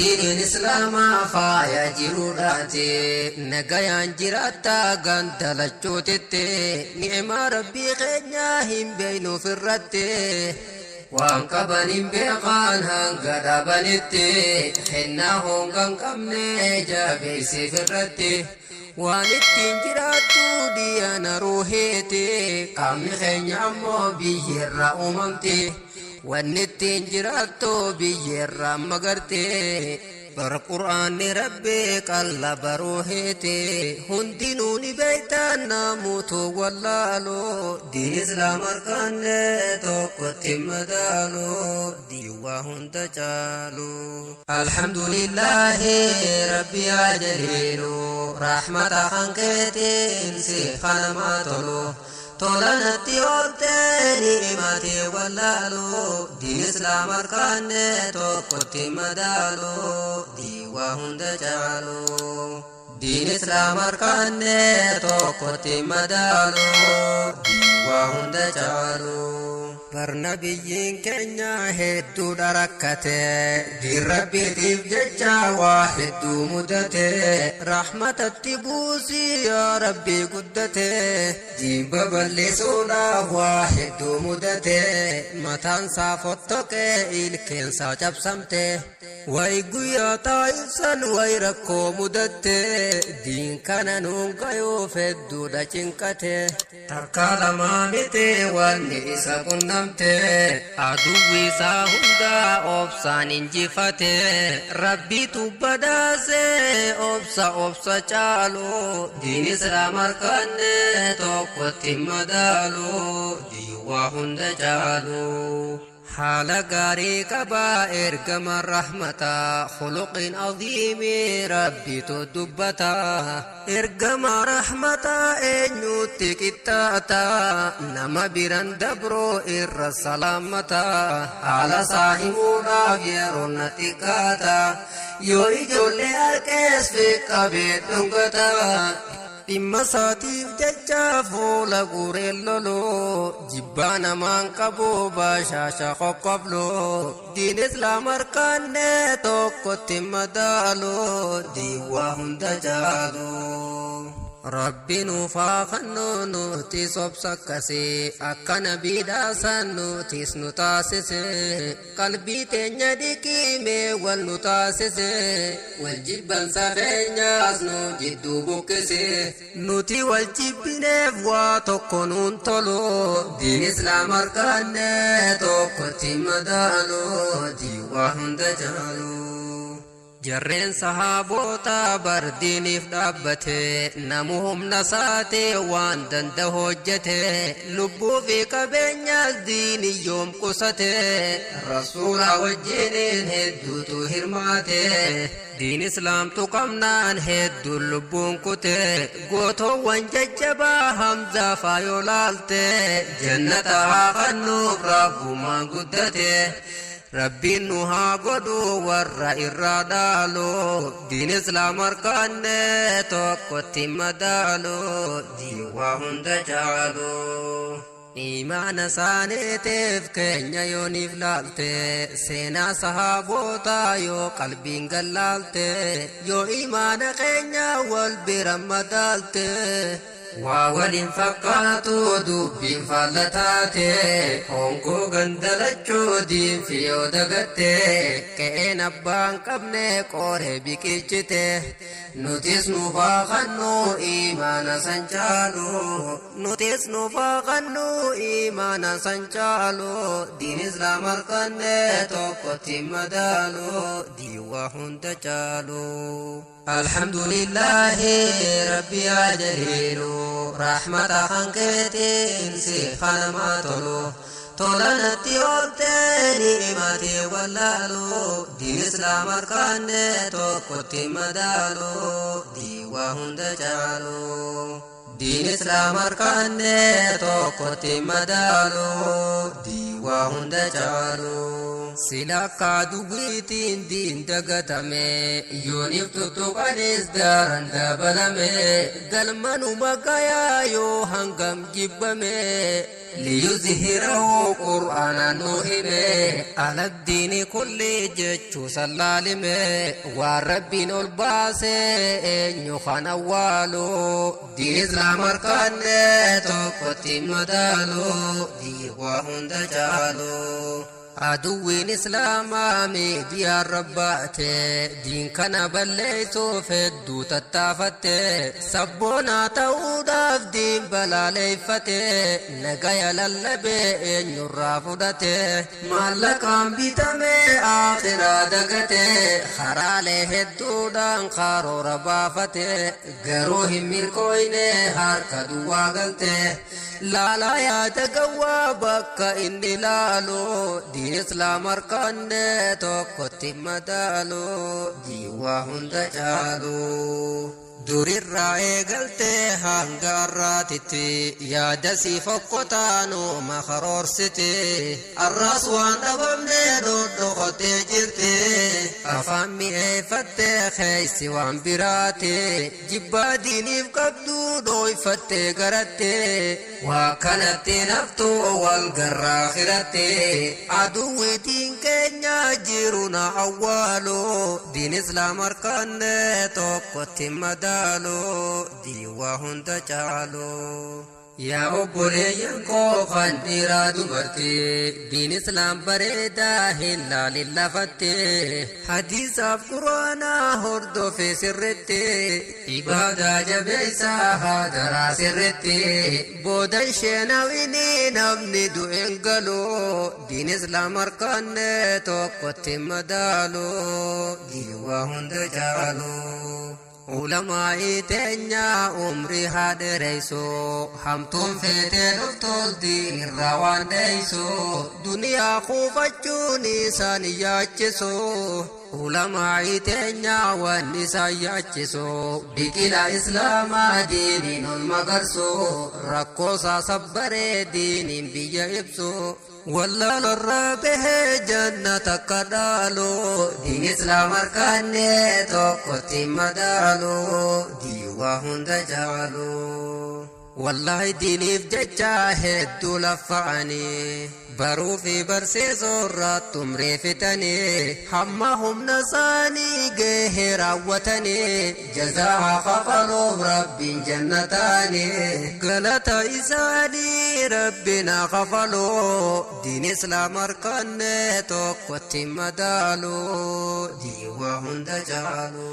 دين الإسلام فايا جروراتي نجايان جراتا غندلچوتتي نعم ربي خينيا هم بينو فرتي وانقبن بيقان هنقدا بنتي حنا هونغن قمني جابي سفرتي وانتين جراتو ديانا روحيتي قامي خينيا مو بيجر أممتي وانتين جراتو بيجر مغرتي برقرآن ربي قلب روحيتي هندنوني بيتانا موتو واللالو دين إسلام أركان توقت مدالو ديوا هند جالو الحمد لله ربي عجليلو رحمة خنكتين سيخان ما تلو تولنتي أوتني إماتي واللالو دين إسلام أركان توقت مدالو ديوا هند جالو دين إسلام أركان توقت مدالو ديوا هند جالو برنبيين كنيا هدو دركته دين ربي تيف ججا واحد مدته رحمة التبوسي يا ربي قدته دين ببلي سونا واحد مدته متان صافتك إلكين ساجب سمته ويقويا طائفا ويركو مدته دين كان نونقيو فدو دچنكته تركال مامته والنئسا قنمته عدوي ساهندا أبسان انجفته ربي تبداسه أبسا چالو دين إسلام أركان توقت مدالو ديوا هند چالو حال غاري كبا إرقم الرحمة خلق عظيم ربي تدبتا إرقم رحمة إنو تكتاتا نما بران دبرو إر السلامتا على صاحبنا غيرون تكاتا يو إجول أركس في قبيت نغتا dhimma saatiif jecha fuula gureelloloo jibbaana maan qabuu baashaasha qoqqobloo diin islaam harkaanne tokkotti madaaloo diiwaa hunda jaaloo rabbi nuufaa kannoo nutis obsakkase akka nabiidhaasan nutis nu taasise qalbii teenya dhiqime wal nu taasise wal jibbansa keenyaas nu jidduu buqqise nuti wal jibbineef waa tokko nuun tolu diin islaam harkaanne tokkotti madaaloo diiwaa hunda jaaloo jarreen sahaabota bardiiniif dhaabbate namu humna saate waan danda hojjete lubbuu fi qabeenyaas diini yoom qusate rasuula wajjiniin hedduutu hirmaate diin islaamtu qabnaan hedduun lubbuun kute gootoowwan jajjabaa hamzaa faayoo laalte jannata haa kannuuf rabbumaan guddate rabbiin nu haa godhu warra irraa dhaaloo diin islaam harkaanne tokkotti madaaloo diiwaa hunda jaaloo imaana isaaniitiif keenya yooniif laalte seenaa sahaabootaa yoo qalbiin gallaalte yoo imaana keenya wal bira madaalte waa waliin fakkaatu dubbiin faallataate hongoo gandalachuu diinfi yoo dagatte qe'een abbaan qabne qooree biqilchite nutis nuufaa kannuu imaana san caalu nutis nuufaa kannuu imaana san caalu diin islaam harkanne tokkotti madaalu diiwaa hunda caalu الحمد لله ربي عجليلو رحمة خنكتين سيخان ما تلو تولنتي أوتني إماتي واللالو دين إسلام أركان توقتي مدالو ديوا هند جالو دين إسلام أركان توقتي مدالو ديوا هند جالو silakka duwwiitiin diin dagatame yooniif tuttuqanis daaran dabalame galmanuma gayaa yoo hangam jibbame liyuzhirahu qur'aanan nu hime ala diini kulli jechuu sallaalime waan rabbiin ol baase eenyu kan awwaalu diin islaam harkaanne tokkotti madaalu diin waa hunda caalu aduwwiin islaamaa miidiyaan rabbaate diin kana balleeysuuf hedduu tattaafatte sabboonaa ta'uudhaaf diin balaaleeffate nagaya lallabe eenyurraa fudhate maallaqaan bitame aaxiraa dagate karaalee hedduudhaan karoora baafate garuu hin milkooyne harka duwwaa galte laalaa yaada gawwaa bakka inni laalu diin islaam harkaanne tokkotti madaalu diin waa hunda caalu durirraa eegalte hanga har'aatitti yaada sii fokkotaanu makaroorsite arraas waan dhabamne dhodhokotee jirte afaan mi'eeffatte keeysi waan biraate jibbaa diiniif qabdu dhooyfatte garatte waa kanatti naftu wal garraa hiratte aduwwiitiin keenya jiru na awwaalu diin islaam harkaanne tokkotti madaalu diiwaa hunda caalu yaa obboleeyyan koo kan dhiiraa dubartii diin islaam bareedaa hin laalin lafatte hadiisaaf quraanaa hordofee sirritti ibaadaa jabeessaa haadaraa sirritti boodan sheenawini namni du'een galu diin islaam harkaanne tokkotti madaalu diiwaa hunda caalu ulamaa'i teenya umrii haa dheereysu hamtuun feetee dhuftolti irraa waan dheeysu duniyaa kuufachuun isaan yaachisu ulamaa'i teenya waan isaan yaachisu biqila islaamaa diiniin ol magarsu rakkoosaa sabbaree diiniin biyya ibsu والله الرابه جنة كدالو دين إسلام أركاني توقتي مدالو ديواهن دجالو والله ديني فججا هدو لفعني برو في برسيسو راتم ريفتني حمهم نساني جهر وطني جزاء خفلوا رب جنتاني قلت إساني ربنا خفلوا دين إسلام أركان توقت مدالو ديوهن دجالو